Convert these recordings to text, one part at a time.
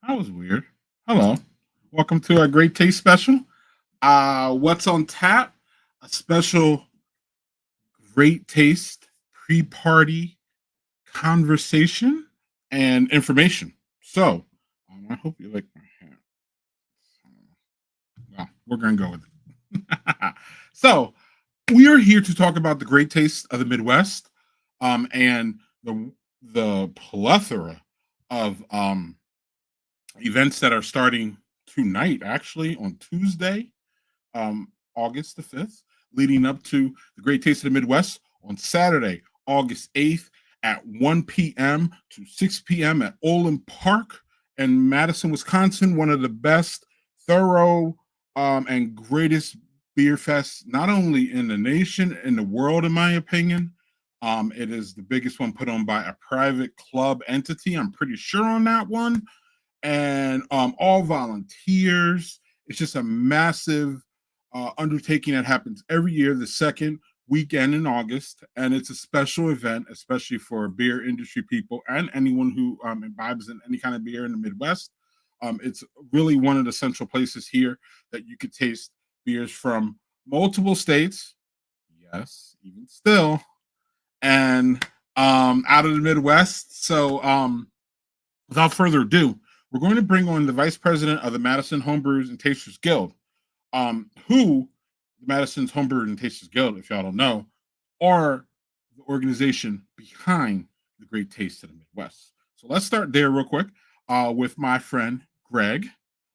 That was weird. Hello. Welcome to a Great Taste special. What's on tap? A special Great Taste pre-party conversation and information. So, I hope you like my hat. Well, we're going to go with it. So, we are here to talk about the great taste of the Midwest, and the plethora of events that are starting tonight, actually on Tuesday, August the 5th, leading up to the Great Taste of the Midwest on Saturday, August 8th at 1 p.m. to 6 p.m. at Olin Park in Madison, Wisconsin. One of the best, thorough, and greatest beer fests, not only in the nation, in the world, in my opinion. It is the biggest one put on by a private club entity. I'm pretty sure on that one. And all volunteers. It's just a massive undertaking that happens every year, the second weekend in August, and it's a special event, especially for beer industry people and anyone who imbibes in any kind of beer in the Midwest. It's really one of the central places here that you could taste beers from multiple states. Yes, even still, and out of the Midwest. So, without further ado, we're going to bring on the vice president of the Madison Homebrewers and Tasters Guild, who the Madison's Homebrewers and Tasters Guild, if y'all don't know, are the organization behind the Great Taste of the Midwest. So let's start there real quick with my friend Greg,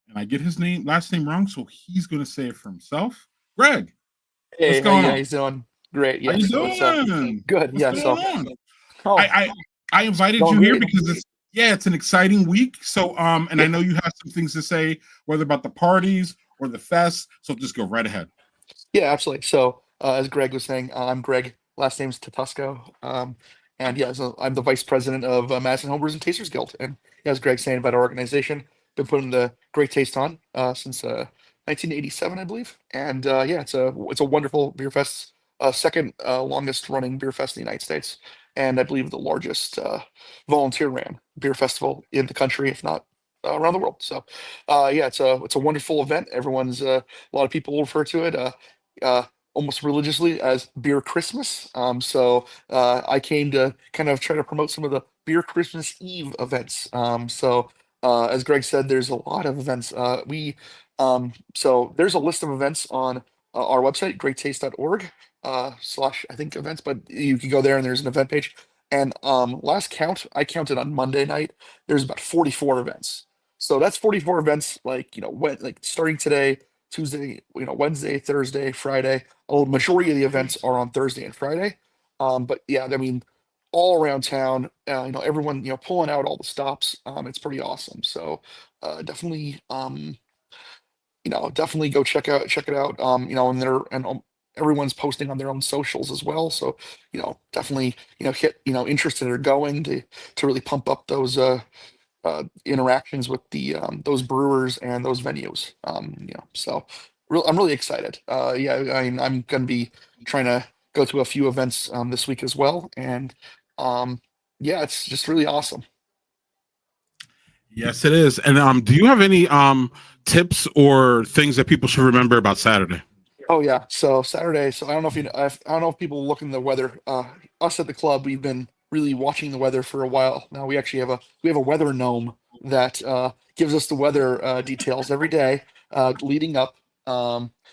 and I get his last name wrong, so he's going to say it for himself. Greg, what's Hey, how going you on? guys doing? Great. How Yeah. you So it's doing? good. What's Yeah. going So on? oh, I invited going you here great. because it's an exciting week. So and I Yeah. know you have some things to say, whether about the parties or the fest. So just go right ahead. Yeah. Absolutely. So as Greg was saying, I'm Greg. Last name's Tatusco. And yeah, so I'm the vice president of Madison Homebrewers and Tasters Guild. And yeah, as Greg's saying about our organization, been putting the Great Taste on since 1987, I believe. And yeah, it's a wonderful beer fest, second longest running beer fest in the United States, and I believe the largest volunteer ran beer festival in the country, if not around the world. So yeah, it's a wonderful event. A lot of people refer to it uh, almost religiously as Beer Christmas. I came to kind of try to promote some of the Beer Christmas Eve events. As Greg said, there's a lot of events. So there's a list of events on our website, greattaste.org slash I think events, but you can go there and there's an event page. And last count, I counted on Monday night. There's about 44 events. So that's 44 events, like like starting today, Tuesday, Wednesday, Thursday, Friday. A majority of the events are on Thursday and Friday. But yeah, I mean, all around town, everyone, pulling out all the stops. It's pretty awesome. So definitely, definitely go check it out. And everyone's posting on their own socials as well. So, definitely, hit, interested or going to really pump up those interactions with the those brewers and those venues. I'm really excited. Yeah, I'm going to be trying to go to a few events this week as well, and um, yeah, it's just really awesome. Yes, it is. And do you have any tips or things that people should remember about Saturday? Oh yeah, so Saturday. So I don't know if I don't know if people look in the weather. Us at the club, we've been really watching the weather for a while now. We have a weather gnome that gives us the weather details every day leading up.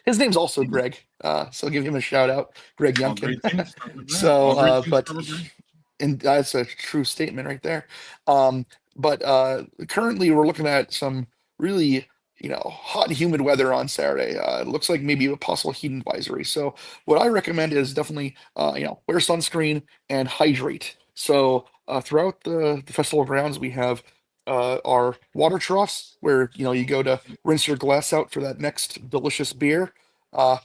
His name's also Greg, so I'll give him a shout out, Greg All Youngkin. great things start with Greg. so, All great things but start with Greg. and that's a true statement right there. But currently, we're looking at some really, hot and humid weather on Saturday. It looks like maybe a possible heat advisory. So, what I recommend is definitely, wear sunscreen and hydrate. So, throughout the Festival of Grounds, we have our water troughs where you go to rinse your glass out for that next delicious beer. Uh,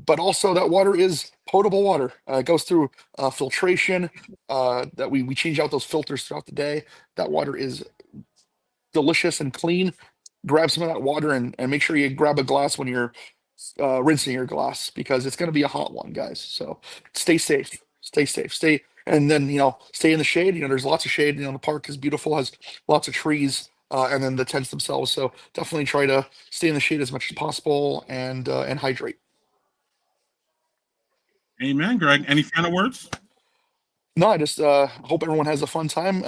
but also that water is potable water. It goes through filtration. That we change out those filters throughout the day. That water is delicious and clean. Grab some of that water and make sure you grab a glass when you're rinsing your glass because it's going to be a hot one, guys. So stay safe, stay safe, stay, and then stay in the shade. There's lots of shade. The park is beautiful, has lots of trees. and then the tents themselves. So definitely try to stay in the shade as much as possible and hydrate. Amen, Greg. Any final words? No, I just hope everyone has a fun time.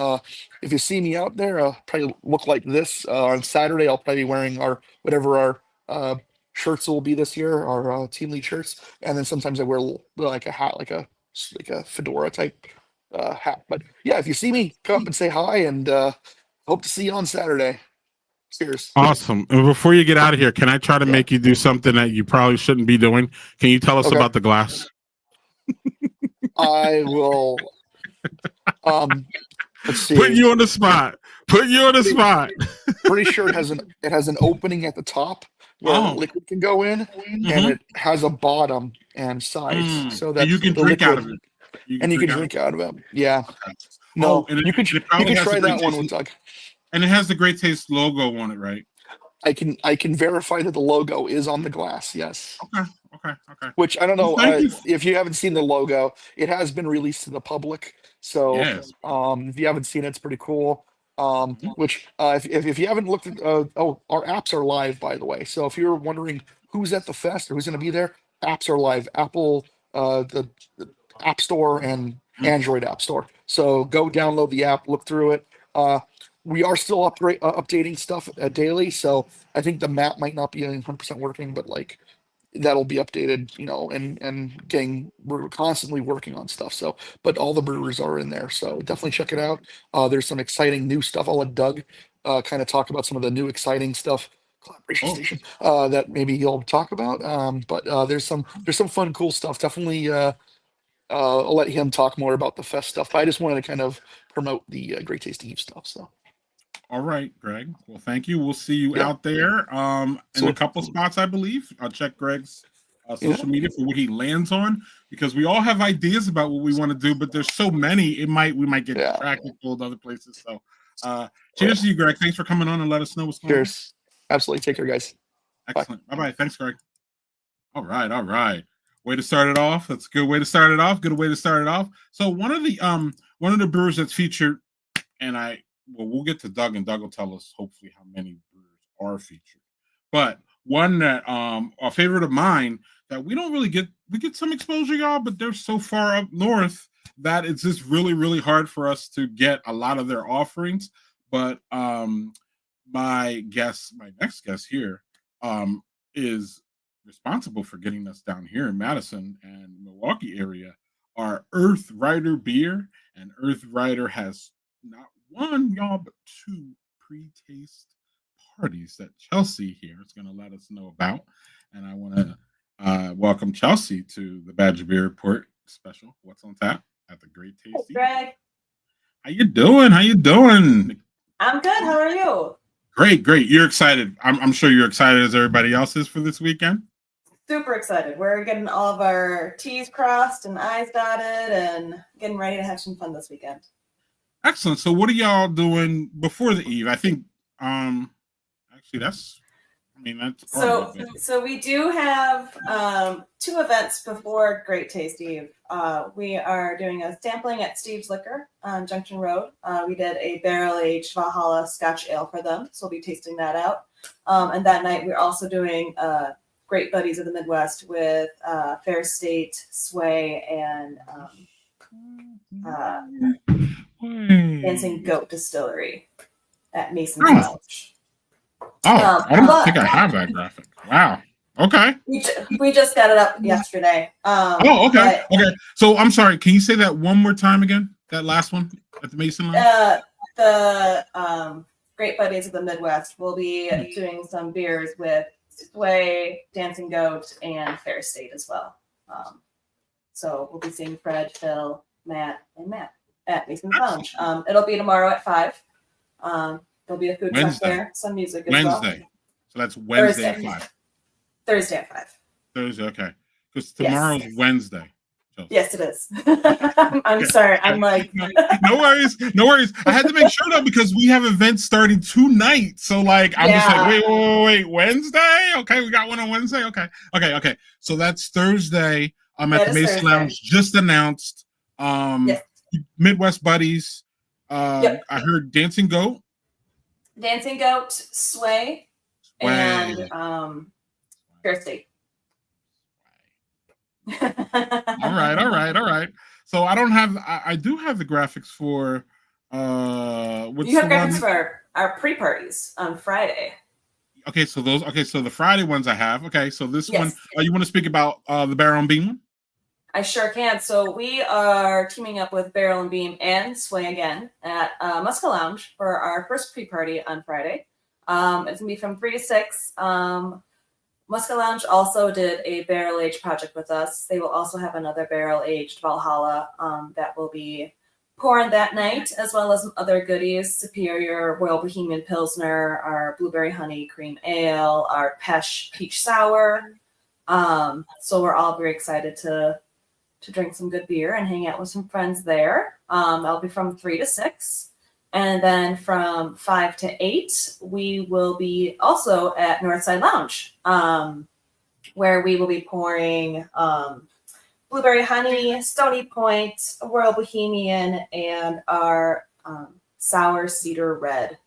If you see me out there, probably look like this on Saturday. I'll probably be wearing our whatever our shirts will be this year, our team lead shirts, and then sometimes I wear like a hat, like a fedora type hat. But yeah, if you see me, come up and say hi, and hope to see you on Saturday. Cheers. Awesome. And before you get out of here, can I try to make you do something that you probably shouldn't be doing? Can you tell us Okay. about the glass? I will. Let's see. Put you on the spot. Put you on the spot. Pretty sure it has an opening at the top where liquid can go in, and it has a bottom and sides, so that you can drink out of it. You can drink out of it. Yeah. Okay. No, and you could try that one with Doug. And it has the Great Taste logo on it, right? I can verify that the logo is on the glass. Yes. Okay. Which I don't know Well, if you haven't seen the logo, it has been released to the public. So yes. if you haven't seen it, it's pretty cool. Which if you haven't looked at our apps are live, by the way. So if you're wondering who's at the fest or who's going to be there, apps are live. Apple, the App Store and Android App Store. So go download the app, look through it. We are still updating stuff daily, so I think the map might not be 100% working, but like that'll be updated, and we're constantly working on stuff. So, but all the brewers are in there, so definitely check it out. There's some exciting new stuff. I'll let Doug kind of talk about some of the new exciting stuff, collaboration station, that maybe he'll talk about. But there's some fun, cool stuff. Definitely, I'll let him talk more about the fest stuff. But I just wanted to kind of promote the Great Tasting Eve stuff. So. All right, Greg. Well, thank you. We'll see you out there in a couple spots, I believe. I'll check Greg's social media for what he lands on, because we all have ideas about what we want to do, but there's so many. We might get distracted, pulled other places. So, cheers to you, Greg. Thanks for coming on and let us know what's going on. Cheers. Absolutely. Take care, guys. Excellent. Bye-bye. Thanks, Greg. All right. Way to start it off. That's a good way to start it off. Good way to start it off. So one of the brewers that's featured, and we'll get to Doug, and Doug will tell us hopefully how many brewers are featured. But one that a favorite of mine that we don't really get, we get some exposure, y'all, but they're so far up north that it's just really, really hard for us to get a lot of their offerings. But my next guest here is responsible for getting us down here in Madison and Milwaukee area are Earth Rider Beer, and Earth Rider has not one, y'all, but two pre-taste parties that Chelsea here is going to let us know about. And I want to welcome Chelsea to the Badger Beer Report special. What's on tap at the Great Taste? Hey, Greg. How you doing? I'm good. How are you? Great. You're excited. I'm sure you're excited as everybody else is for this weekend. Super excited. We're getting all of our T's crossed and I's dotted and getting ready to have some fun this weekend. Excellent. So what are y'all doing before the eve? I think actually that's so we do have two events before Great Taste Eve. We are doing a sampling at Steve's Liquor on Junction Road. We did a barrel-aged Valhalla Scotch Ale for them, so we'll be tasting that out. And that night we're also doing Great Buddies of the Midwest with Fair State, Sway, and Dancing Goat Distillery at Mason's Lounge. I don't think I have that graphic. Wow. Okay. We just got it up yesterday. Okay. So I'm sorry. Can you say that one more time again? That last one at the Mason Lounge? The Great Buddies of the Midwest will be doing some beers with Sway, Dancing Goat, and Fair State as well. So we'll be seeing Fred, Phil, Matt at Mason's Lounge. It'll be tomorrow at 5. There'll be a food truck there, some music as well. Wednesday. So that's Wednesday at 5. Thursday at 5. Thursday, okay. Because tomorrow's Wednesday. Yes, it is. I'm sorry. I'm like no worries. I had to make sure though, because we have events starting tonight. So like I'm just like, wait, Wednesday? Okay, we got one on Wednesday. Okay. So that's Thursday. I'm at the Mason Lounge, just announced. Midwest Buddies. I heard Dancing Goat. Dancing Goat, Sway, and Kirsty. All right. So I don't have. I do have the graphics for. What's You have the graphics one? for our pre-parties on Friday. Okay, so those. Okay, so the Friday ones I have. Okay, so this Yes. one. You want to speak about the Barrel and Beam one? I sure can. So we are teaming up with Barrel and Beam and Sway again at Muska Lounge for our first pre-party on Friday. It's gonna be from 3 to 6. Muska Lounge also did a barrel aged project with us. They will also have another barrel aged Valhalla that will be pouring that night, as well as some other goodies: Superior Royal Bohemian Pilsner, our Blueberry Honey Cream Ale, our Pesh Peach Sour. So we're all very excited to drink some good beer and hang out with some friends there. That'll be from 3 to 6. And then from 5 to 8, we will be also at Northside Lounge, where we will be pouring Blueberry Honey, Stony Point, Royal Bohemian, and our Sour Cedar Red.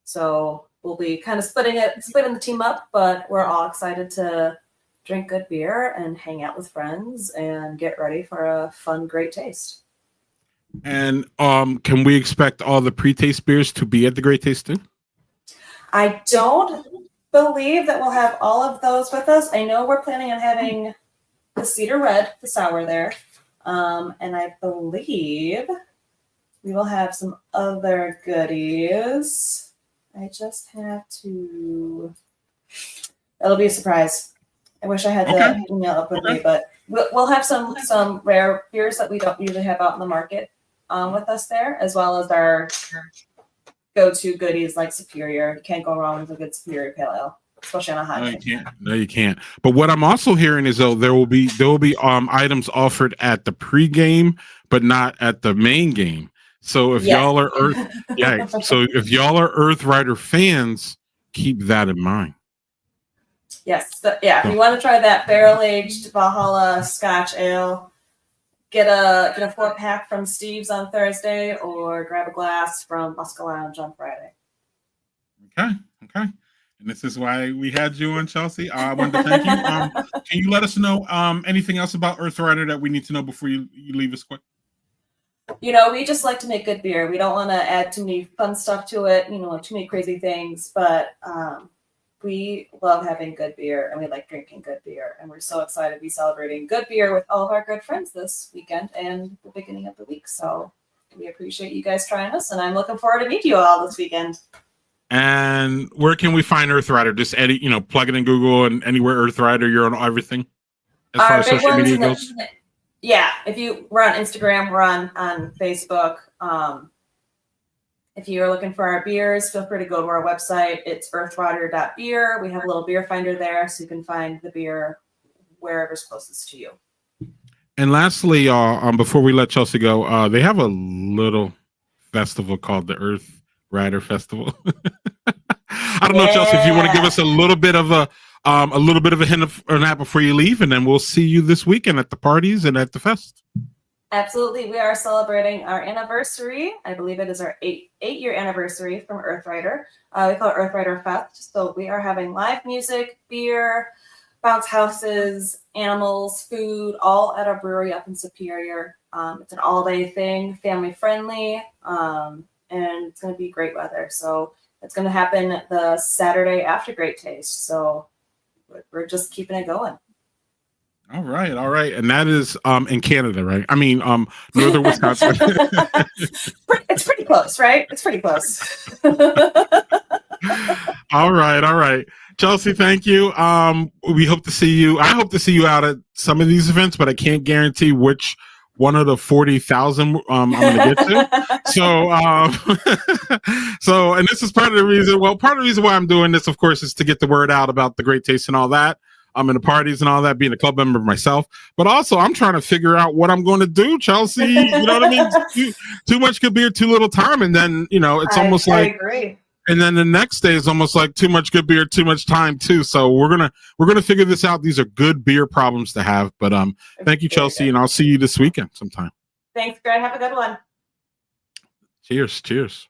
So we'll be kind of splitting the team up, but we're all excited to drink good beer and hang out with friends and get ready for a fun, great taste. And can we expect all the pre-taste beers to be at the Great Taste too? I don't believe that we'll have all of those with us. I know we're planning on having the Cedar Red, the sour there. And I believe we will have some other goodies. I just have to... That'll be a surprise. I wish I had the email up with me, but we'll have some rare beers that we don't usually have out in the market with us there, as well as our go-to goodies like Superior. You can't go wrong with a good Superior Pale Ale, especially on a hot day. No, you can't. But what I'm also hearing is though there will be items offered at the pregame, but not at the main game. So if y'all are if y'all are Earth Rider fans, keep that in mind. Yes, if you want to try that barrel-aged Valhalla Scotch Ale, get a 4-pack from Steve's on Thursday, or grab a glass from Muska Lounge on Friday. Okay. And this is why we had you on, Chelsea. I wanted to thank you. Can you let us know anything else about Earth Rider that we need to know before you leave us quick? We just like to make good beer. We don't want to add too many fun stuff to it, too many crazy things, but we love having good beer and we like drinking good beer. And we're so excited to be celebrating good beer with all of our good friends this weekend and the beginning of the week. So we appreciate you guys trying us, and I'm looking forward to meet you all this weekend. And where can we find Earth Rider? Just plug it in Google, and anywhere Earth Rider, you're on everything as far as social media goes. Yeah, we're on Instagram, we're on Facebook. If you're looking for our beers, feel free to go to our website. It's earthrider.beer. We have a little beer finder there, so you can find the beer wherever's closest to you. And lastly, before we let Chelsea go, they have a little festival called the Earth Rider Festival. I don't know, Chelsea, if you want to give us a little bit of a hint on that before you leave, and then we'll see you this weekend at the parties and at the fest. Absolutely. We are celebrating our anniversary. I believe it is our 8-year anniversary from Earth Rider. We call it Earth Rider Fest. So we are having live music, beer, bounce houses, animals, food, all at our brewery up in Superior. It's an all-day thing, family friendly, and it's going to be great weather. So it's going to happen the Saturday after Great Taste. So we're just keeping it going. All right. And that is in Canada, right? I mean, northern Wisconsin. It's pretty close, right? It's pretty close. All right. Chelsea, thank you. We hope to see you. I hope to see you out at some of these events, but I can't guarantee which one of the 40,000 I'm going to get to. So, and this is part of the reason. Well, part of the reason why I'm doing this, of course, is to get the word out about the Great Taste and all that. I'm in the parties and all that, being a club member myself, but also I'm trying to figure out what I'm going to do, Chelsea. You know what I mean? Too much good beer, too little time. And then, it's almost like, I agree. And then the next day is almost like too much good beer, too much time too. So we're going to figure this out. These are good beer problems to have, but thank you, Chelsea. And I'll see you this weekend sometime. Thanks, Greg. Have a good one. Cheers.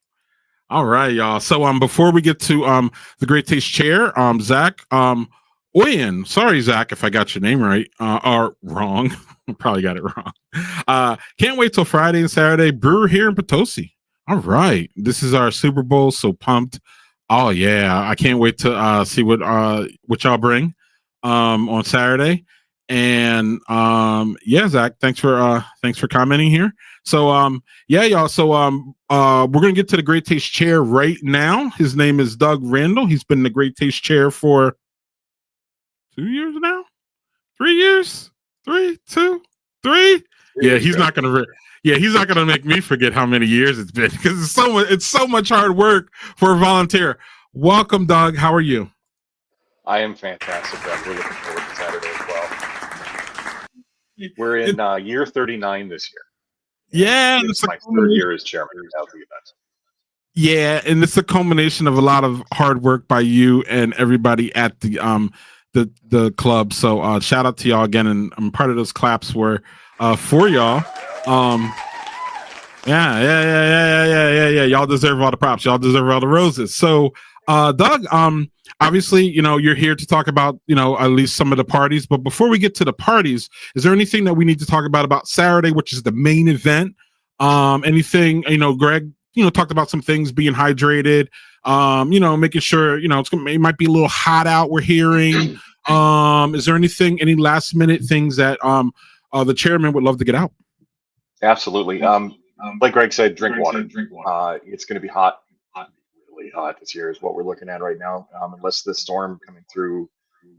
All right, y'all. So before we get to the Great Taste Chair, Zach Oyen. Sorry, Zach, if I got your name right or wrong. Probably got it wrong. Can't wait till Friday and Saturday. Brewer here in Potosi. All right. This is our Super Bowl, so pumped. Oh yeah. I can't wait to see what y'all bring on Saturday. And yeah, Zach, thanks for commenting here. So yeah, y'all. So we're gonna get to the Great Taste Chair right now. His name is Doug Randall. He's been the Great Taste Chair for 2 years now. 3 years. 3, 2, 3. Yeah, he's not gonna. He's not gonna make me forget how many years it's been because it's so much hard work for a volunteer. Welcome, Doug. How are you? I am fantastic. I'm really looking forward to Saturday as well. We're in year 39 this year. Yeah, it's my third year as chairman of the event. Yeah, and it's a culmination of a lot of hard work by you and everybody at the club. So shout out to y'all again, and I'm part of those claps were for y'all. Yeah. Y'all deserve all the props. Y'all deserve all the roses. So Doug, obviously, you're here to talk about, at least some of the parties. But before we get to the parties, is there anything that we need to talk about Saturday, which is the main event? Anything, Greg, talked about some things, being hydrated, making sure, it might be a little hot out, we're hearing. Is there any last minute things that the chairman would love to get out? Absolutely. Like Greg said, drink water. It's going to be hot, really hot this year is what we're looking at right now. Unless the storm coming through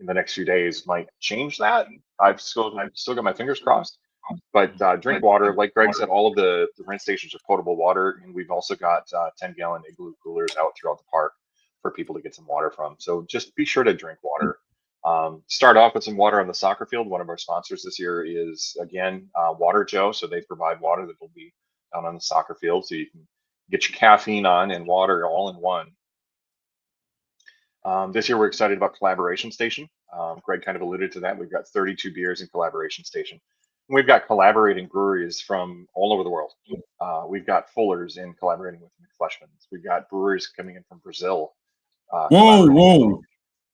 in the next few days might change that. I've still got my fingers crossed. But drink water. Like Greg said, all of the rinse stations are potable water, and we've also got 10-gallon igloo coolers out throughout the park for people to get some water from. So just be sure to drink water. Start off with some water on the soccer field. One of our sponsors this year is, again, Water Joe. So they provide water that will be down on the soccer field, so you can get your caffeine on and water all in one. This year, we're excited about Collaboration Station. Greg kind of alluded to that. We've got 32 beers in Collaboration Station. We've got collaborating breweries from all over the world. We've got Fuller's in collaborating with McFleshman's. We've got breweries coming in from Brazil. Whoa.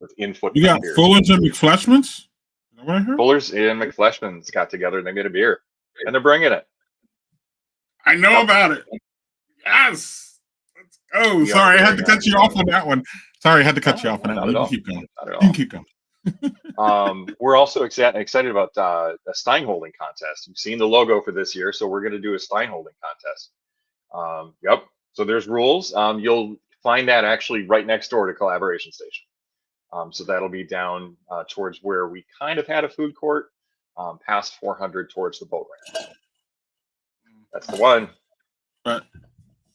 With in-foot. You got beers. Fuller's and McFleshman's? Is that what I heard? Fuller's and McFleshman's got together and they made a beer. And they're bringing it. I know about it. Yes. Let's go. Yeah, sorry, I had to cut you off on that one. Sorry, I had to cut you off on that one. You can keep going. You can keep going. We're also excited about a Stein holding contest. You've seen the logo for this year, so we're going to do a Stein holding contest. Yep. So there's rules. You'll find that actually right next door to Collaboration Station. So that'll be down towards where we kind of had a food court, past 400 towards the boat ramp. That's the one. But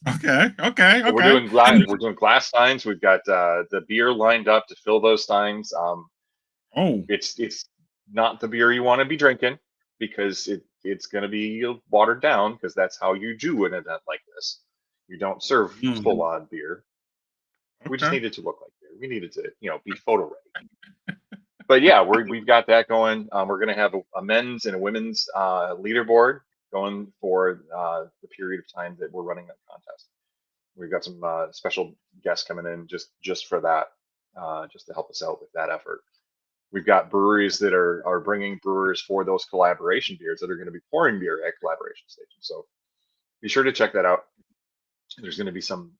okay. So we're doing glass steins. We've got the beer lined up to fill those steins. It's not the beer you want to be drinking because it's going to be watered down because that's how you do an event like this. You don't serve full on beer. Okay. We just needed to look like beer. We needed to, be photo ready. But yeah, we've got that going. We're going to have a men's and a women's leaderboard going for the period of time that we're running that contest. We've got some special guests coming in just for that, just to help us out with that effort. We've got breweries that are bringing brewers for those collaboration beers that are going to be pouring beer at Collaboration Station. So be sure to check that out. There's going to be some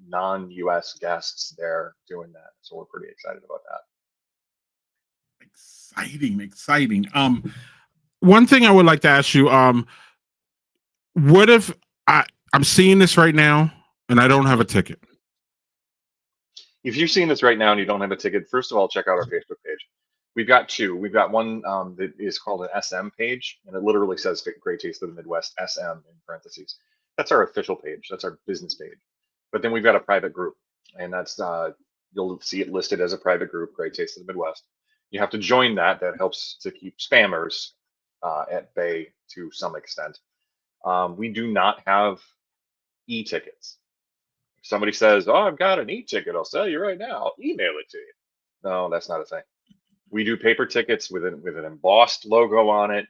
non-US guests there doing that. So we're pretty excited about that. Exciting. One thing I would like to ask you, what if I'm seeing this right now and I don't have a ticket? If you're seeing this right now and you don't have a ticket, first of all, check out our Facebook page. We've got two. We've got one that is called an SM page, and it literally says Great Taste of the Midwest, SM in parentheses. That's our official page. That's our business page. But then we've got a private group, and that's you'll see it listed as a private group, Great Taste of the Midwest. You have to join that. That helps to keep spammers at bay to some extent. We do not have e-tickets. If somebody says, "Oh, I've got an e-ticket," I'll sell you right now. I'll email it to you. No, that's not a thing. We do paper tickets with an embossed logo on it.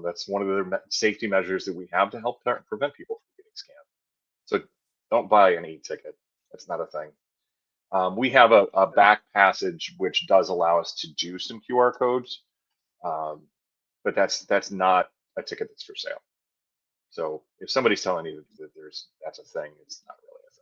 That's one of the safety measures that we have to help prevent people from getting scammed. So don't buy an e-ticket. That's not a thing. We have a back passage which does allow us to do some QR codes, but that's not a ticket that's for sale. So if somebody's telling you that that's a thing, it's not really a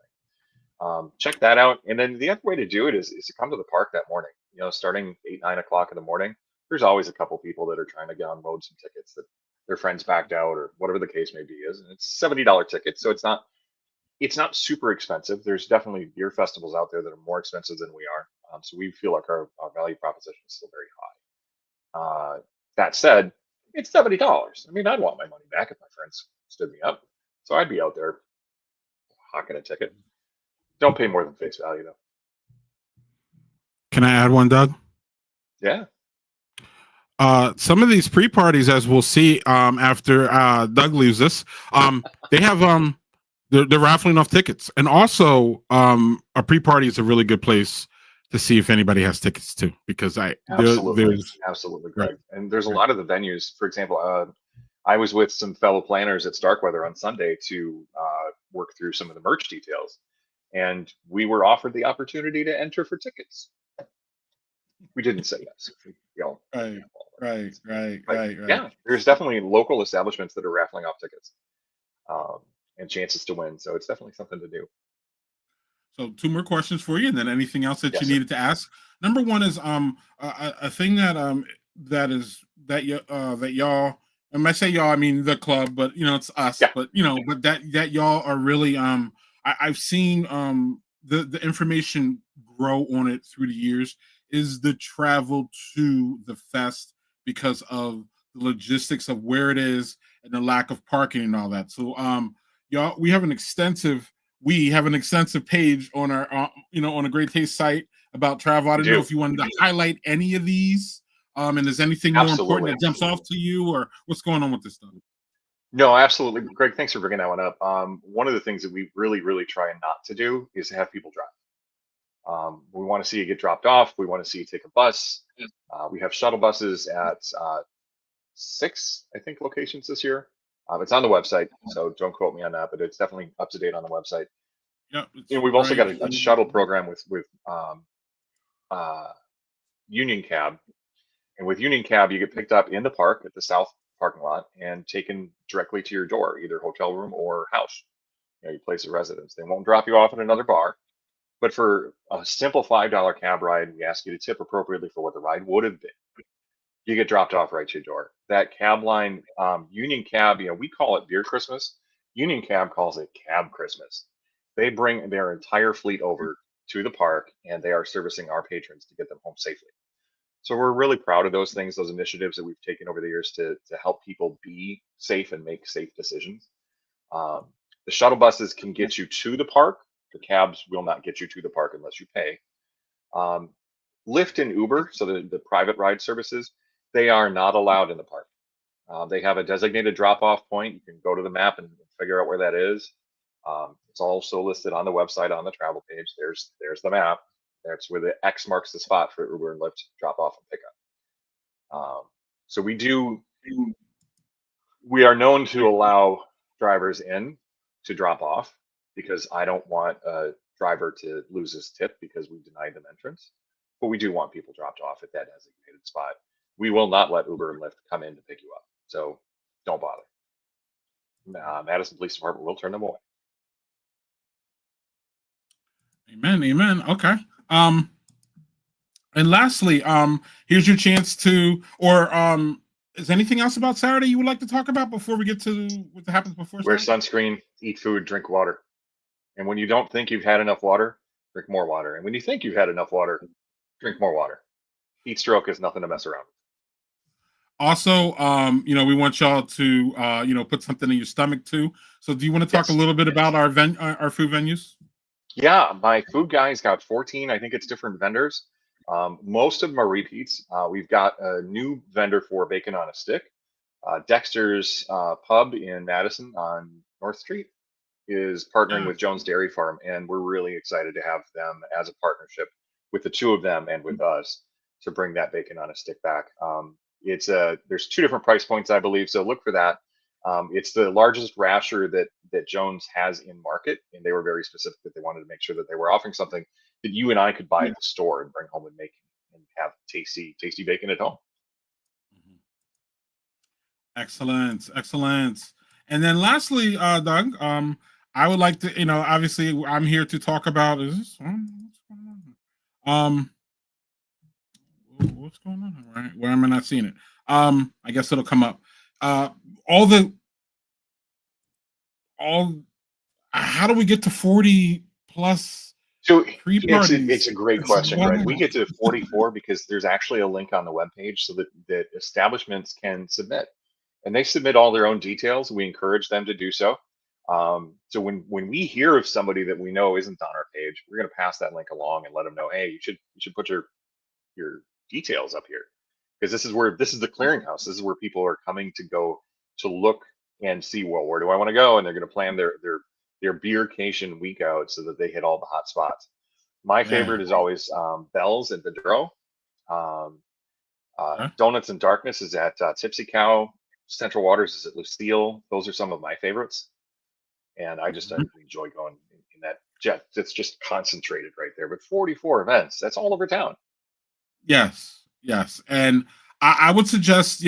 thing. Check that out. And then the other way to do it is to come to the park that morning. You know, starting 8, 9 o'clock in the morning. There's always a couple people that are trying to unload some tickets that their friends backed out or whatever the case may be. And it's $70 tickets, so it's not super expensive. There's definitely beer festivals out there that are more expensive than we are. So we feel like our value proposition is still very high. That said, it's $70. I mean, I'd want my money back if my friends stood me up. So I'd be out there hawking a ticket. Don't pay more than face value, though. Can I add one, Doug? Yeah. Some of these pre-parties, as we'll see after Doug leaves us, they have they're raffling off tickets, and also a pre-party is a really good place to see if anybody has tickets too, because absolutely Greg. And there's a lot of the venues. For example, I was with some fellow planners at Starkweather on Sunday to work through some of the merch details, and we were offered the opportunity to enter for tickets. We didn't say yes. Right. Yeah, there's definitely local establishments that are raffling off tickets and chances to win. So it's definitely something to do. So 2 more questions for you, and then anything else that you needed to ask. Number one is a thing that y'all, and I say y'all, I mean the club, but you know it's us. Yeah. But you know, but that y'all are really I've seen the information grow on it through the years. Is the travel to the fest because of the logistics of where it is and the lack of parking and all that. So y'all, we have an extensive page on our on a Great Taste site about travel. I don't know if you wanted to highlight any of these, and is anything more important that jumps off to you, or what's going on with this stuff? No, absolutely, Greg. Thanks for bringing that one up. One of the things that we really try not to do is to have people drive. We want to see you get dropped off. We want to see you take a bus. We have shuttle buses at 6, I think, locations this year. It's on the website, so don't quote me on that, but it's definitely up to date on the website. Yeah, and we've also got a shuttle program with Union Cab, and with Union Cab, you get picked up in the park at the south parking lot and taken directly to your door, either hotel room or house, your place of residence. They won't drop you off at another bar. But for a simple $5 cab ride, we ask you to tip appropriately for what the ride would have been. You get dropped off right to your door. That cab line, Union Cab, we call it Beer Christmas. Union Cab calls it Cab Christmas. They bring their entire fleet over to the park, and they are servicing our patrons to get them home safely. So we're really proud of those things, those initiatives that we've taken over the years to help people be safe and make safe decisions. The shuttle buses can get you to the park. The cabs will not get you to the park unless you pay. Lyft and Uber, so the private ride services, they are not allowed in the park. They have a designated drop-off point. You can go to the map and figure out where that is. It's also listed on the website on the travel page. There's the map. That's where the X marks the spot for Uber and Lyft drop-off and pickup. So we are known to allow drivers in to drop off, because I don't want a driver to lose his tip because we denied them entrance. But we do want people dropped off at that designated spot. We will not let Uber and Lyft come in to pick you up. So don't bother. Madison Police Department will turn them away. Amen. Okay. And lastly, here's your chance to, or is anything else about Saturday you would like to talk about before we get to what happens before? Wear sunscreen, eat food, drink water. And when you don't think you've had enough water, drink more water. And when you think you've had enough water, drink more water. Heat stroke is nothing to mess around with. Also, we want y'all to, put something in your stomach too. So do you want to talk a little bit about our food venues? Yeah, my food guy's got 14. I think it's different vendors. Most of them are repeats. We've got a new vendor for bacon on a stick. Dexter's Pub in Madison on North Street is partnering with Jones Dairy Farm, and we're really excited to have them as a partnership with the two of them and with us to bring that bacon on a stick back. There's 2 different price points, I believe, so look for that. It's the largest rasher that that Jones has in market, and they were very specific that they wanted to make sure that they were offering something that you and I could buy at the store and bring home and make and have tasty bacon at home. Excellent, excellent. And then lastly, Doug, I would like to, obviously I'm here to talk about, is this on? What's going on? Right? Where am I not seeing it? I guess it'll come up. How do we get to 40 plus? So it's a great question, Greg. We get to 44 because there's actually a link on the webpage so that establishments can submit, and they submit all their own details. We encourage them to do so. So when we hear of somebody that we know isn't on our page, we're going to pass that link along and let them know, hey, you should put your details up here, because this is the clearinghouse. This is where people are coming to go to look and see, well, where do I want to go? And they're going to plan their beercation week out so that they hit all the hot spots. My favorite is always Bell's and Bedreau. Donuts and Darkness is at Tipsy Cow. Central Waters is at Lucille. Those are some of my favorites. And I just enjoy going in that jet. It's just concentrated right there. But 44 events, that's all over town. Yes. And I would suggest,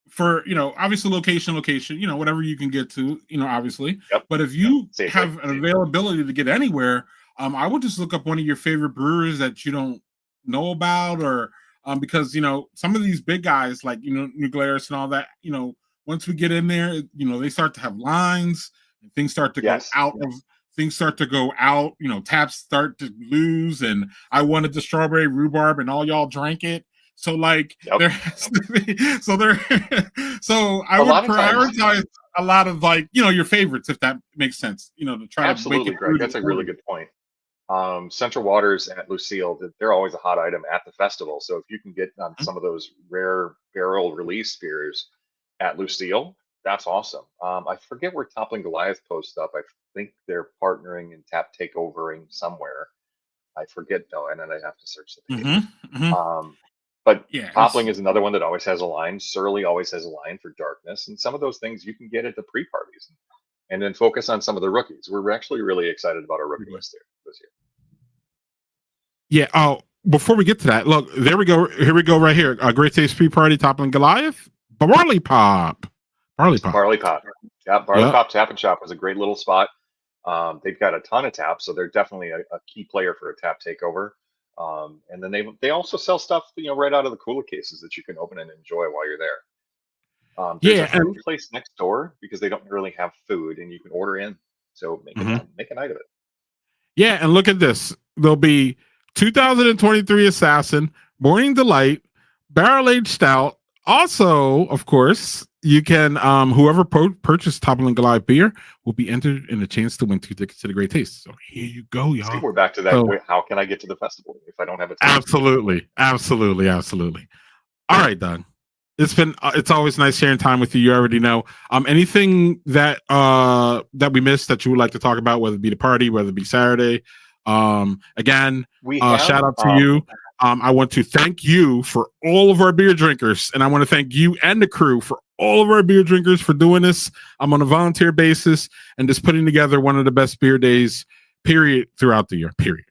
for, obviously location, whatever you can get to, obviously. Yep. But if you have an availability to get anywhere, I would just look up one of your favorite brewers that you don't know about, or because, some of these big guys like, New Glarus and all that, once we get in there, they start to have lines and things start to go out of things start to go out, taps start to lose. And I wanted the strawberry rhubarb and all y'all drank it. So like there has to be, so I would prioritize a lot of like, your favorites, if that makes sense, to try to make it. Greg, that's a really good point. Central Waters and at Lucille, they're always a hot item at the festival. So if you can get some of those rare barrel release beers at Lucille, that's awesome. I forget where Toppling Goliath posts up. I think they're partnering in Tap Takeovering somewhere. I forget though, and then I have to search the page. But Toppling is another one that always has a line. Surly always has a line for Darkness, and some of those things you can get at the pre-parties, and then focus on some of the rookies. We're actually really excited about our rookie list this year. Yeah. Oh, before we get to that, look, there we go. Here we go right here. Great Taste Pre-Party, Toppling Goliath, Barley Pop. Yeah, Barley Pop Tap and Shop was a great little spot. They've got a ton of taps, so they're definitely a key player for a tap takeover. And then they also sell stuff, right out of the cooler cases that you can open and enjoy while you're there. There's a food place next door because they don't really have food, and you can order in. So make a night of it. Yeah, and look at this. There'll be 2023 Assassin, Morning Delight, Barrel Aged Stout. Also, of course, you can whoever purchased Toppling Goliath beer will be entered in a chance to win 2 tickets to the Great Taste. So here you go, y'all. See, we're back to that. So, how can I get to the festival if I don't have a ticket? Absolutely. All right, Doug. It's always nice sharing time with you. You already know. Anything that we missed that you would like to talk about, whether it be the party, whether it be Saturday. Again, shout out to you. I want to thank you for all of our beer drinkers, and I want to thank you and the crew for all of our beer drinkers for doing this. I'm on a volunteer basis and just putting together one of the best beer days, period, throughout the year, period.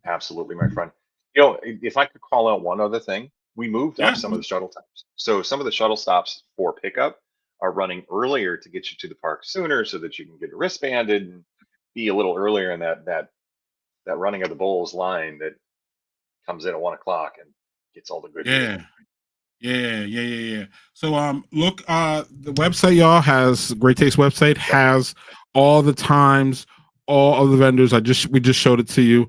Absolutely, my friend. If I could call out one other thing, we moved up some of the shuttle times. So some of the shuttle stops for pickup are running earlier to get you to the park sooner so that you can get wristbanded and be a little earlier in that running of the Bulls line that comes in at 1 o'clock and gets all the good. Yeah. So look, the website, y'all, has Great Taste website has all the times, all of the vendors. We just showed it to you.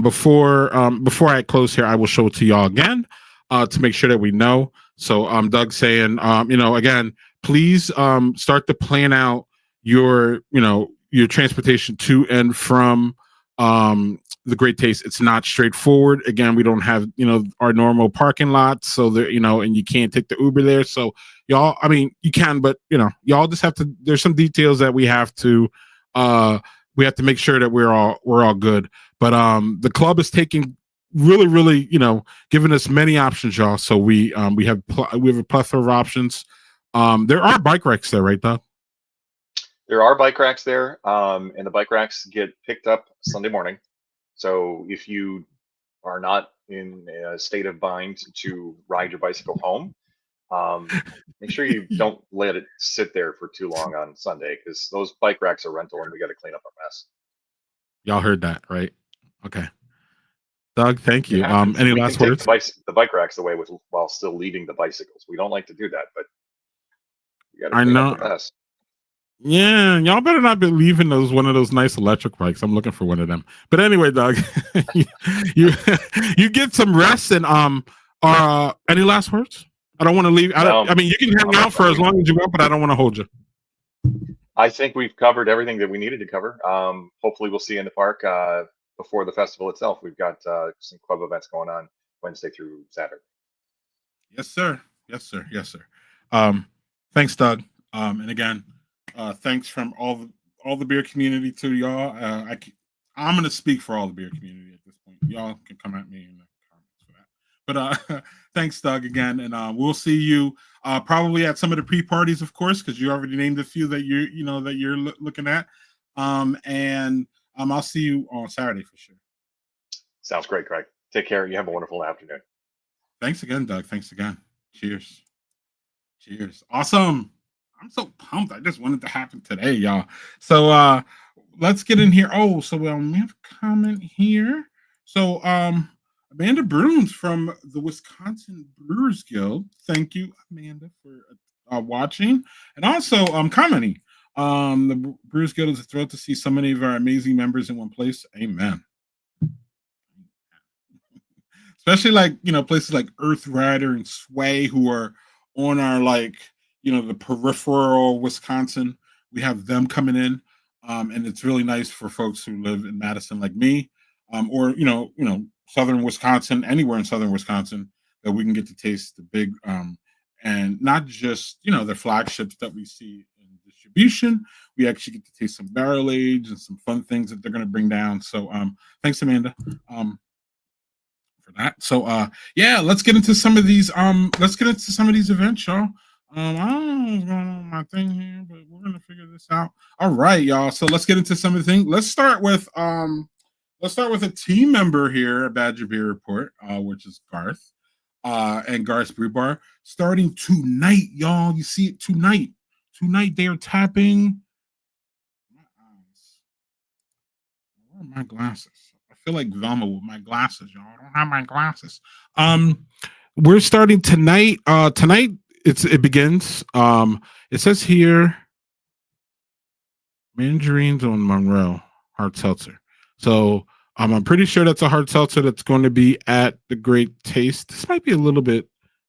Before I close here, I will show it to y'all again to make sure that we know. So Doug's saying, again, please start to plan out your transportation to and from the Great Taste. It's not straightforward. Again, we don't have our normal parking lot, so there and you can't take the Uber there. So y'all, you can, but y'all just have to. There's some details that we have to make sure that we're all good. But the club is taking really giving us many options, y'all. So we have a plethora of options. There are bike racks there, right, Doug? There are bike racks there, and the bike racks get picked up Sunday morning. So if you are not in a state of mind to ride your bicycle home, make sure you don't let it sit there for too long on Sunday, because those bike racks are rental and we got to clean up our mess. Y'all heard that, right? Okay. Doug, thank you. Yeah, Any we last can words? take the bike racks away while still leaving the bicycles. We don't like to do that, but you got to I clean know. up the mess. Yeah, y'all better not be leaving one of those nice electric bikes. I'm looking for one of them. But anyway, Doug, you you get some rest and any last words? I don't want to leave. I mean, you can hang out for as long as you want, but I don't want to hold you. I think we've covered everything that we needed to cover. Hopefully, we'll see you in the park before the festival itself. We've got some club events going on Wednesday through Saturday. Yes, sir. Yes, sir. Yes, sir. Thanks, Doug. And again, thanks from all the beer community to y'all. I'm going to speak for all the beer community at this point. Y'all can come at me in the comments for that. But thanks, Doug, again, and we'll see you probably at some of the pre-parties, of course, because you already named a few that you're looking at. And I'll see you on Saturday for sure. Sounds great, Craig. Take care. You have a wonderful afternoon. Thanks again, Doug. Thanks again. Cheers. Cheers. Awesome. I'm so pumped. I just wanted to happen today, y'all. So let's get in here. Oh, so we have a comment here. So Amanda Bruins from the Wisconsin Brewers Guild. Thank you, Amanda, for watching and also commenting. The Brewers Guild is thrilled to see so many of our amazing members in one place. Amen. Especially places like Earth Rider and Sway, who are on our the peripheral Wisconsin. We have them coming in, and it's really nice for folks who live in Madison like me, or southern Wisconsin, anywhere in southern Wisconsin, that we can get to taste the big and not just the flagships that we see in distribution. We actually get to taste some barrel age and some fun things that they're going to bring down. So thanks, Amanda. For that. So yeah, let's get into some of these events, y'all. I don't know what's going on with my thing here, but we're gonna figure this out. All right, y'all. So let's get into some of the things. Let's start with a team member here at Badger Beer Report, which is Garth, and Garth's Brew Bar, starting tonight, y'all. You see it tonight. Tonight they are tapping my eyes. Where are my glasses? I feel like Velma with my glasses, y'all. I don't have my glasses. We're starting tonight. Tonight it begins. It says here Mandarins on Monroe hard seltzer. So I'm pretty sure that's a hard seltzer that's going to be at the Great Taste. This might be a little bit.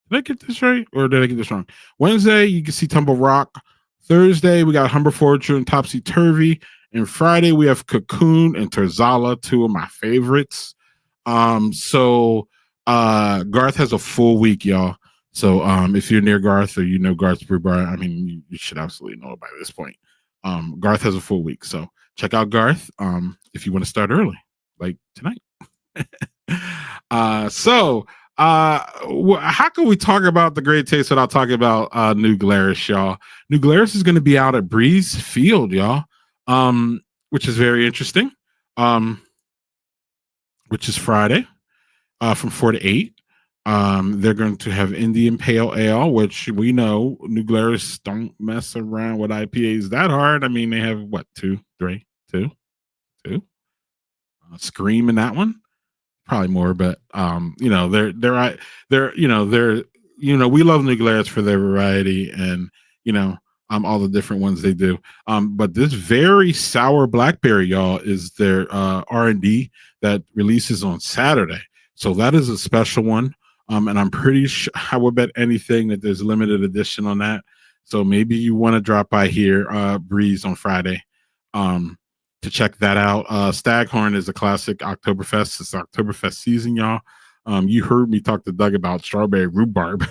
Did I get this right or did I get this wrong? Wednesday you can see Tumble Rock. Thursday we got Humber Fortune and Topsy Turvy. And Friday we have Cocoon and Terzala, two of my favorites. So Garth has a full week, y'all. So if you're near Garth or you know Garth's Brew Bar, I mean you should absolutely know it by this point. Garth has a full week, so check out Garth if you want to start early, like tonight. How can we talk about the Great Taste without talking about New Glarus, y'all? New Glarus is going to be out at Breeze Field, y'all. Which is very interesting, which is Friday from 4 to 8. They're going to have Indian Pale Ale, which we know New Glarus don't mess around with IPAs that hard. I mean, they have what, two? Scream in that one, probably more, but we love New Glarus for their variety and all the different ones they do. But this very sour blackberry, y'all, is their R&D that releases on Saturday. So that is a special one. And I'm pretty sure I would bet anything that there's a limited edition on that. So maybe you want to drop by here, Breeze on Friday, to check that out. Staghorn is a classic Oktoberfest. It's Oktoberfest season, y'all. You heard me talk to Doug about strawberry rhubarb.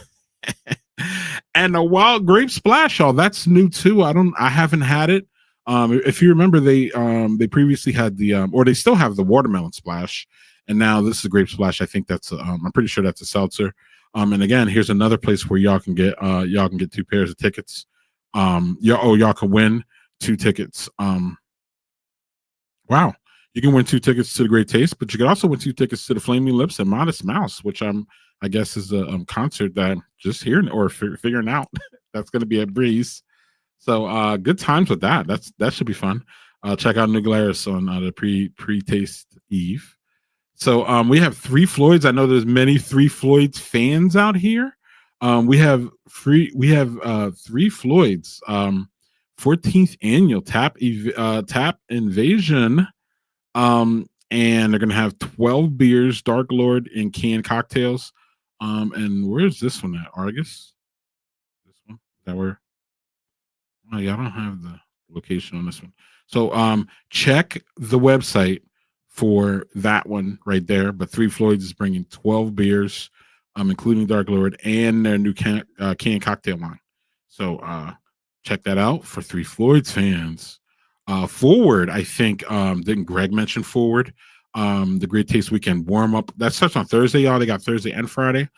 And a wild grape splash, y'all. That's new too. I haven't had it. If you remember, they previously had or they still have the watermelon splash, and now this is a grape splash. I think that's I'm pretty sure that's a seltzer. And again, here's another place where y'all can get 2 pairs of tickets. Y'all can win 2 tickets. Wow. You can win 2 tickets to the Great Taste, but you can also win 2 tickets to the Flaming Lips and Modest Mouse, which I guess is a concert that I'm just hearing or figuring out. That's going to be a breeze. So good times with that. That should be fun. Check out New Glarus on the pre-taste eve. So we have 3 Floyds. I know there's many 3 Floyds fans out here. We have 3 Floyds. 14th annual Tap Invasion. And they're gonna have 12 beers, Dark Lord, and canned cocktails. And where's this one at? Argus? This one? That where? Oh, yeah, I don't have the location on this one. So check the website for that one right there. But 3 Floyds is bringing 12 beers, including Dark Lord and their new canned cocktail line. So check that out for 3 Floyds fans. Forward, I think, didn't Greg mention Forward? The Great Taste Weekend warm up that starts on Thursday, y'all. They got Thursday and Friday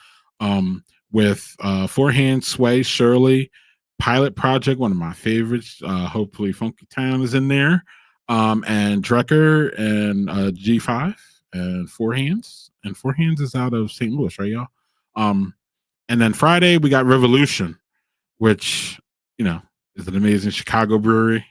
with Forehand, Sway, Shirley, Pilot Project, one of my favorites. Hopefully Funky Town is in there, and Drecker and G5 and Four Hands. And Four Hands is out of St. Louis, right, y'all? And then Friday we got Revolution, which is an amazing Chicago brewery.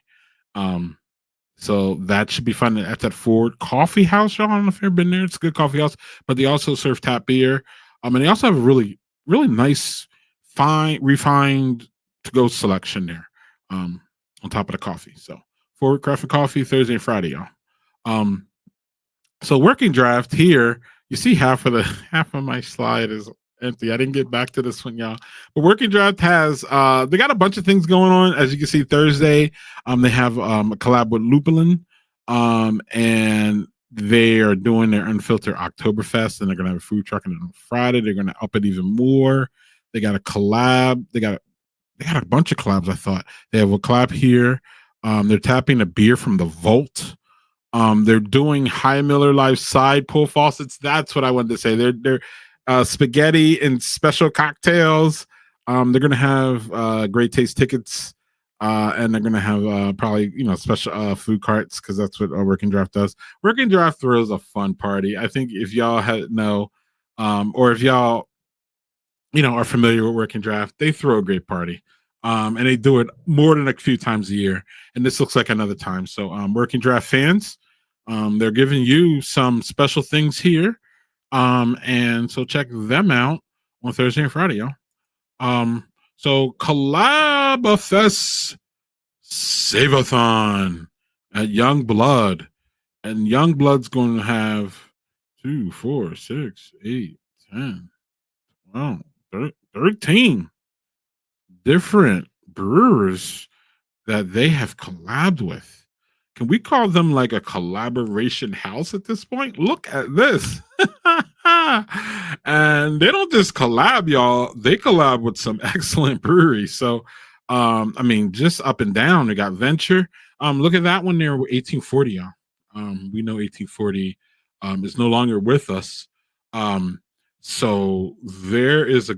So that should be fun. That's at Ford Coffee House, y'all. I don't know if you've been there. It's a good coffee house, but they also serve tap beer. And they also have a really, really nice, fine, refined to-go selection there. On top of the coffee. So Forward Craft and Coffee Thursday and Friday, y'all. So Working Draft here, you see half of my slide is empty. I didn't get back to this one, y'all. But Working Draft has they got a bunch of things going on. As you can see, Thursday, they have a collab with Lupulin, and they are doing their Unfiltered Oktoberfest, and they're gonna have a food truck. And then on Friday, they're gonna up it even more. They got a collab. They got a bunch of collabs. I thought they have a collab here. They're tapping a beer from the Vault. They're doing High Miller Live side pull faucets. That's what I wanted to say. They're spaghetti and special cocktails. They're gonna have Great Taste tickets, and they're gonna have probably special food carts, because that's what Working Draft does. Working Draft throws a fun party. I think if y'all know, or if y'all are familiar with Working Draft, they throw a great party, and they do it more than a few times a year. And this looks like another time. So Working Draft fans, they're giving you some special things here. And so check them out on Thursday and Friday, y'all. So Collabfest Save-a-thon at Young Blood, and Young Blood's going to have 2, 4, 6, 8, 10, 12, 13 different brewers that they have collabed with. Can we call them like a collaboration house at this point? Look at this. And they don't just collab, y'all. They collab with some excellent breweries. So, just up and down. They got Venture. Look at that one there with 1840, y'all. We know 1840 is no longer with us. So there is a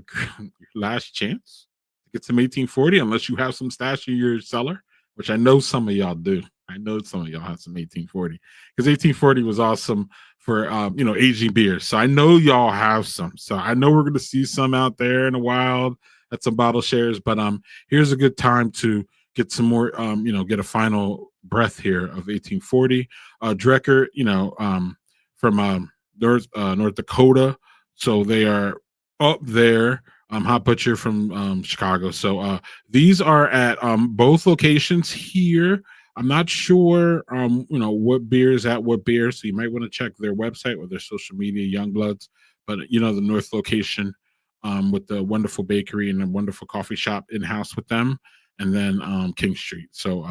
last chance to get some 1840, unless you have some stash in your cellar, which I know some of y'all do. I know some of y'all have some 1840, because 1840 was awesome for aging beers. So I know y'all have some. So I know we're going to see some out there in the wild at some bottle shares. But here's a good time to get some more. Get a final breath here of 1840. Drecker, from North Dakota. So they are up there. Hot Butcher from Chicago. So these are at both locations here. I'm not sure, what beer is at what beer. So you might want to check their website or their social media, Youngbloods. But, the North location with the wonderful bakery and a wonderful coffee shop in-house with them. And then King Street. So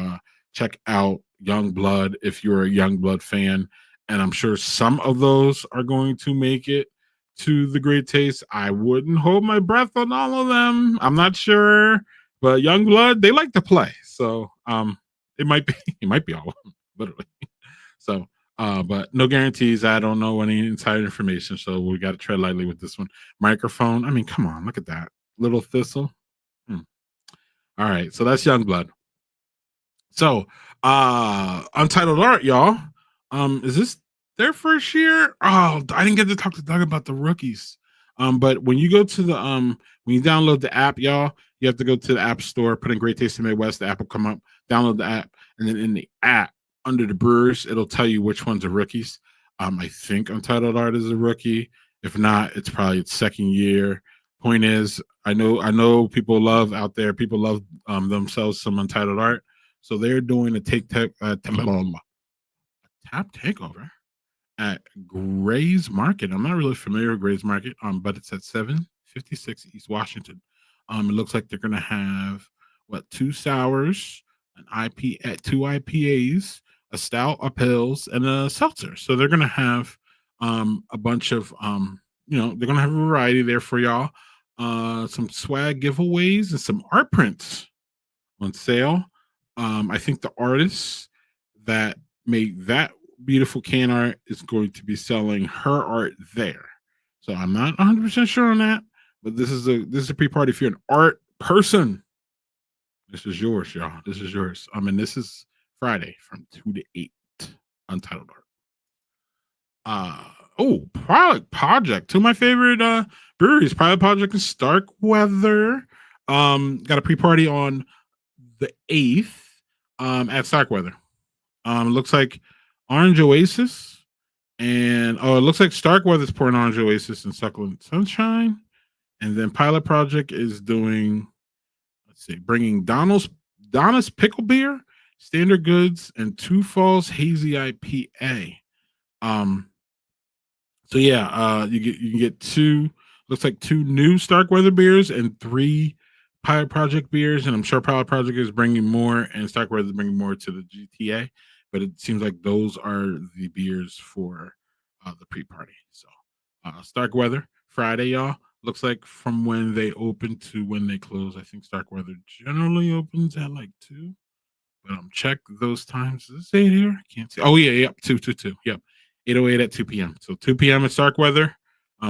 check out Youngblood if you're a Youngblood fan. And I'm sure some of those are going to make it to the Great Taste. I wouldn't hold my breath on all of them. I'm not sure. But Youngblood, they like to play. So it might be all of them, literally. So, but no guarantees. I don't know any inside information, so we got to tread lightly with this one. Microphone. I mean, come on, look at that little thistle. All right, so that's Youngblood. So, Untitled Art, y'all. Is this their first year? Oh, I didn't get to talk to Doug about the rookies. But when you go to the when you download the app, y'all, you have to go to the app store, put in Great Taste of Midwest, the app will come up, download the app, and then in the app under the brewers, it'll tell you which ones are rookies. I think Untitled Art is a rookie. If not, it's probably its second year. Point is, I know people love out there, people love themselves some Untitled Art. So they're doing a tap takeover at Gray's Market. I'm not really familiar with Gray's Market, but it's at 756 East Washington. It looks like they're gonna have two sours, an two IPAs, a stout, a pils, and a seltzer. So they're gonna have a bunch of they're gonna have a variety there for y'all. Some swag giveaways and some art prints on sale. I think the artist that made that beautiful can art is going to be selling her art there. So I'm not 100% sure on that, but this is a pre-party. If you're an art person, this is yours, y'all. This is yours. And this is Friday from 2 to 8. Untitled Art. Pilot Project. Two of my favorite breweries, Pilot Project and Starkweather. Got a pre-party on the 8th at Starkweather. It looks like Orange Oasis and it looks like Starkweather's pouring Orange Oasis and Succulent Sunshine, and then Pilot Project is doing, bringing Donna's Pickle Beer, Standard Goods, and Two Falls Hazy IPA. So yeah, you can get two new Starkweather beers and 3 Pilot Project beers, and I'm sure Pilot Project is bringing more, and Starkweather is bringing more to the GTA. But it seems like those are the beers for the pre-party. So Starkweather Friday, y'all. Looks like from when they open to when they close. I think Starkweather generally opens at 2. But check those times. Does it say it here? I can't see. Oh yeah, 2. Yep, 8:08 at 2 p.m. So 2 p.m. at Starkweather.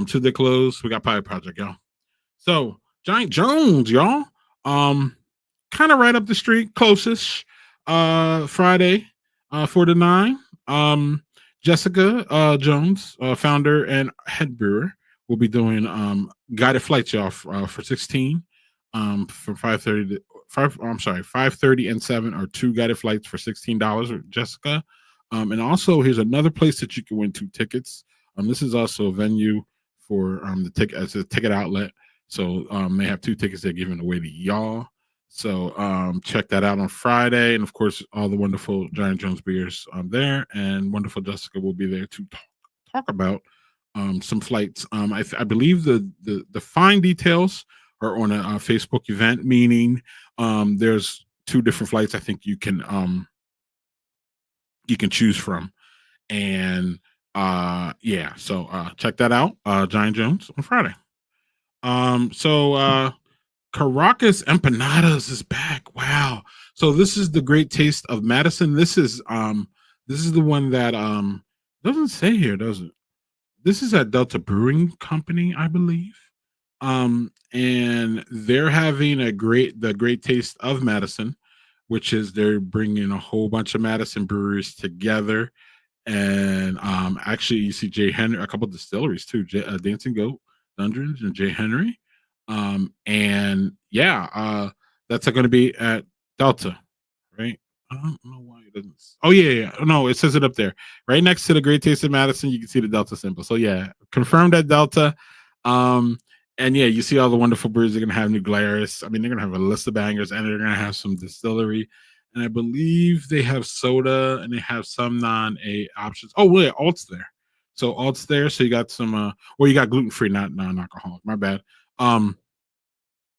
To the close, we got Pilot Project, y'all. So Giant Jones, y'all. Kind of right up the street, closest. Friday, 4 to 9. Jessica Jones, founder and head brewer, will be doing guided flights, y'all, for 16. From 5:30 to 5:30 and 7 are 2 guided flights for $16 with Jessica. And also here's another place that you can win 2 tickets. This is also a venue for the ticket as a ticket outlet. So they have 2 tickets they're giving away to y'all. So check that out on Friday. And of course, all the wonderful Giant Jones beers there, and wonderful Jessica will be there to talk about some flights. I believe the fine details are on a Facebook event, meaning there's 2 different flights I think you can choose from. And so check that out. Giant Jones on Friday. Caracas Empanadas is back. Wow. So this is the Great Taste of Madison. This is the one that doesn't say here, does it? This is at Delta Brewing Company, I believe. And they're having the Great Taste of Madison, which is they're bringing a whole bunch of Madison breweries together. And actually you see J. Henry, a couple of distilleries too, Dancing Goat Dungeons and J. Henry. That's going to be at Delta, right? I don't know why it doesn't. Oh yeah. No, it says it up there, right next to the Great Taste of Madison. You can see the Delta symbol. So yeah, confirmed at Delta. And yeah, you see all the wonderful breweries. They're going to have New Glarus. I mean, they're going to have a list of bangers, and they're going to have some distillery. And I believe they have soda, and they have some non-A options. Oh, wait, Alt's there. So Alt's there. So you got some. You got gluten-free, not non-alcoholic. My bad. And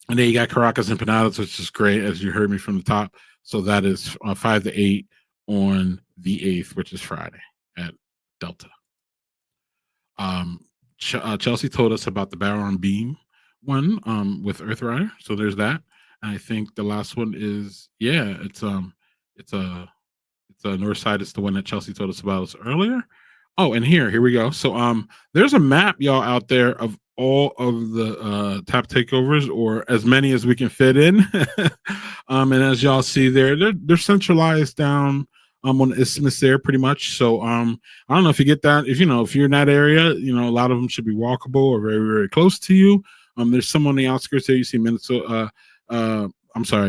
then you got Caracas Empanadas, which is great, as you heard me from the top. So that is 5 to 8 on the 8th, which is Friday at Delta. Chelsea told us about the Barrel and Beam one with Earth Rider. So there's that. And I think the last one is it's a Northside. It's the one that Chelsea told us about earlier. Oh, and here we go. So there's a map, y'all, out there of all of the tap takeovers, or as many as we can fit in. And as y'all see there, they're centralized down on the isthmus there, pretty much. So I don't know if you get that. If you're in that area, a lot of them should be walkable or very, very close to you. There's some on the outskirts there. You see Minnesota.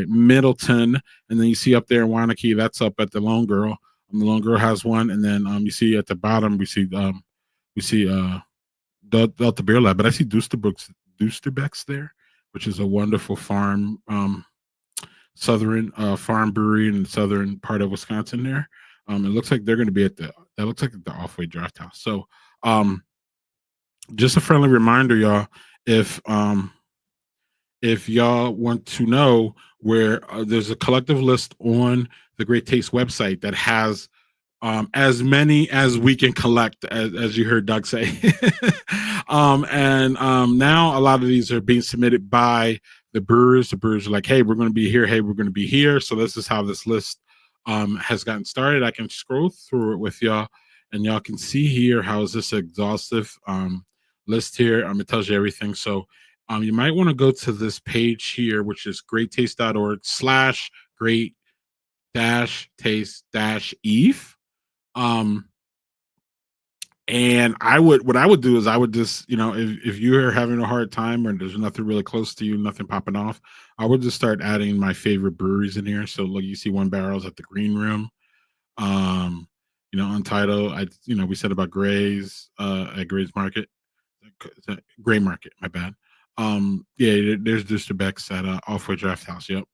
Middleton, and then you see up there in Waunakee, that's up at the Lone Girl. The Lone Girl has one, and then you see at the bottom we see Delta Beer Lab, but I see Dusterbeck's there, which is a wonderful farm, southern farm brewery in the southern part of Wisconsin. There, it looks like they're going to be the Off-Way Draft House. So, just a friendly reminder, y'all, if y'all want to know where there's a collective list on the Great Taste website that has as many as we can collect, as you heard Doug say. Now a lot of these are being submitted by the brewers. The brewers are like, hey, we're going to be here. Hey, we're going to be here. So this is how this list has gotten started. I can scroll through it with y'all, and y'all can see here how is this exhaustive list here. It tells you everything. So you might want to go to this page here, which is greattaste.org/great-taste-eve. And what I would do is I would just, if you're having a hard time or there's nothing really close to you, nothing popping off, I would just start adding my favorite breweries in here. So look, you see One Barrel's at the Green Room. Untitled, we said about Gray's at Gray's Market. Gray Market, my bad. There's Dusterbeck's at Off-Way Draft House. Yep.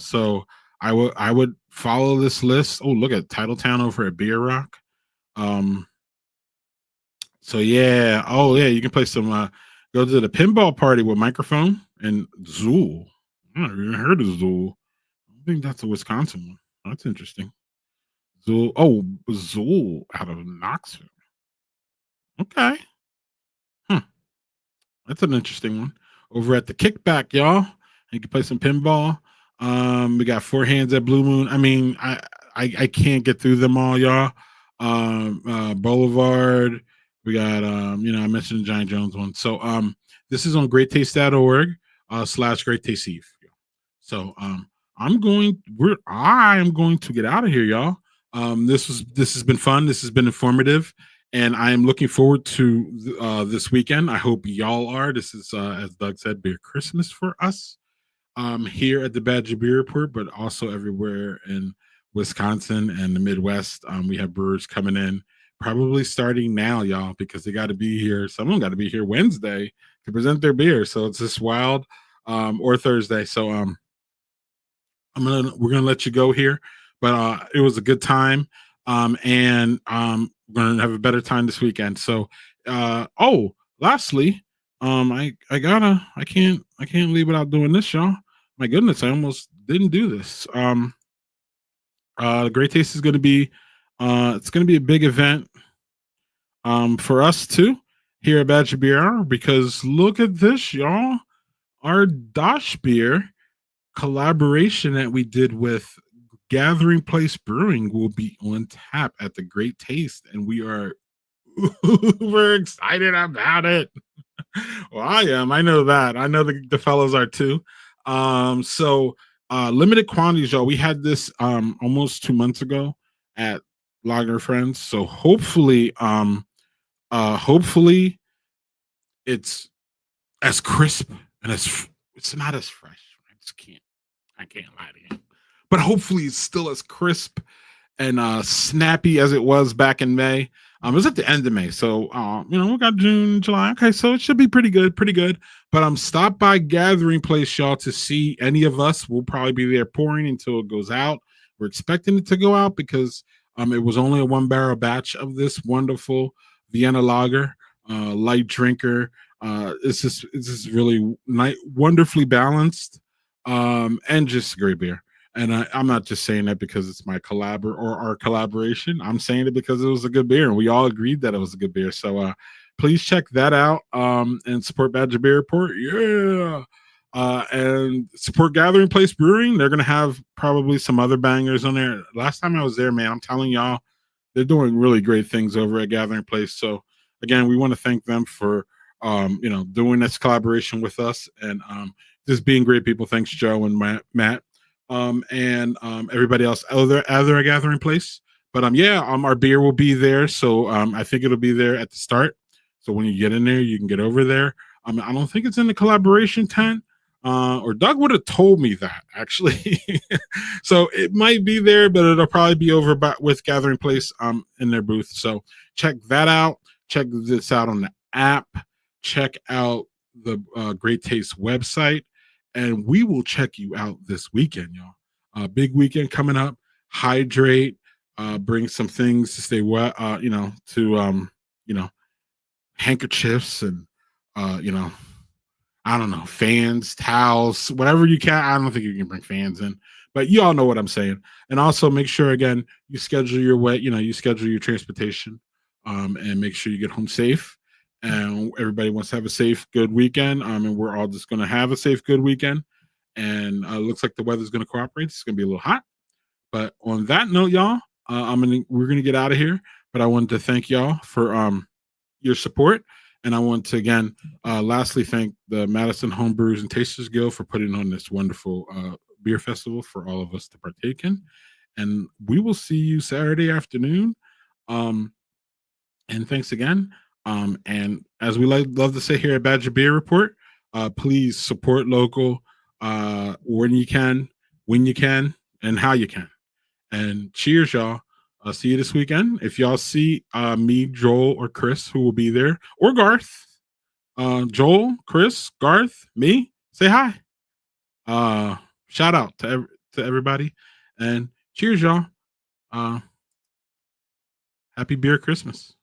So I would follow this list. Oh, look at Titletown over at Beer Rock. So yeah. Oh yeah, you can play some go to the pinball party with Microphone and Zool. I never even heard of Zool. I think that's a Wisconsin one. That's interesting. Zool. Oh, Zool out of Knoxville. Okay. That's an interesting one. Over at the Kickback, y'all. You can play some pinball. We got Four Hands at Blue Moon. I mean, I can't get through them all, y'all. Boulevard. We got I mentioned the Giant Jones one. So this is on greattaste.org /greattaste eve. So I'm going to get out of here, y'all. This has been fun. This has been informative. And I am looking forward to this weekend. I hope y'all are. This is, as Doug said, Beer Christmas for us here at the Badger Beer Report, but also everywhere in Wisconsin and the Midwest. We have brewers coming in, probably starting now, y'all, because they got to be here. Someone got to be here Wednesday to present their beer. So it's just wild, or Thursday. So we're gonna let you go here, but it was a good time. And we're gonna have a better time this weekend. So lastly, I can't leave without doing this, y'all. My goodness, I almost didn't do this. Great Taste is gonna be it's gonna be a big event for us too here at Badger Beer Hour, because look at this, y'all. Our Dosh Beer collaboration that we did with Gathering Place Brewing will be on tap at the Great Taste, and we are super excited about it. Well, I am. I know that. I know the fellows are too. So limited quantities, y'all. We had this almost 2 months ago at Lager Friends. So hopefully it's as crisp and it's not as fresh. I can't lie to you. But hopefully it's still as crisp and snappy as it was back in May. It was at the end of May. So, we got June, July. Okay, so it should be pretty good. But stop by Gathering Place, y'all, to see any of us. We'll probably be there pouring until it goes out. We're expecting it to go out because it was only a 1-barrel batch of this wonderful Vienna lager, light drinker. It's just really wonderfully balanced and just great beer. And I'm not just saying that because it's my our collaboration. I'm saying it because it was a good beer, and we all agreed that it was a good beer. So please check that out and support Badger Beer Report. Yeah. And support Gathering Place Brewing. They're going to have probably some other bangers on there. Last time I was there, man, I'm telling y'all, they're doing really great things over at Gathering Place. So again, we want to thank them for doing this collaboration with us and just being great people. Thanks, Joe and Matt, and everybody else other gathering place. But our beer will be there, so I think it'll be there at the start. So when you get in there, you can get over there. I don't think it's in the collaboration tent, or Doug would have told me that actually. So it might be there, but it'll probably be over with Gathering Place in their booth. So check that out. Check this out on the app. Check out the Great Taste website, and we will check you out this weekend, y'all. Big weekend coming up. Hydrate. Bring some things to stay wet. Handkerchiefs and I don't know, fans, towels, whatever you can. I don't think you can bring fans in, but you all know what I'm saying. And also make sure again you schedule your transportation, and make sure you get home safe. And everybody wants to have a safe, good weekend. And we're all just going to have a safe, good weekend. And looks like the weather's going to cooperate. It's going to be a little hot. But on that note, y'all, we're going to get out of here. But I wanted to thank y'all for your support. And I want to, again, lastly, thank the Madison Homebrewers and Tasters Guild for putting on this wonderful beer festival for all of us to partake in. And we will see you Saturday afternoon. And thanks again. And as we love to say here at Badger Beer Report, please support local when you can, and how you can. And cheers, y'all. I'll see you this weekend. If y'all see me, Joel, or Chris, who will be there, or Garth, Joel, Chris, Garth, me, say hi. Shout out to everybody. And cheers, y'all. Happy Beer Christmas.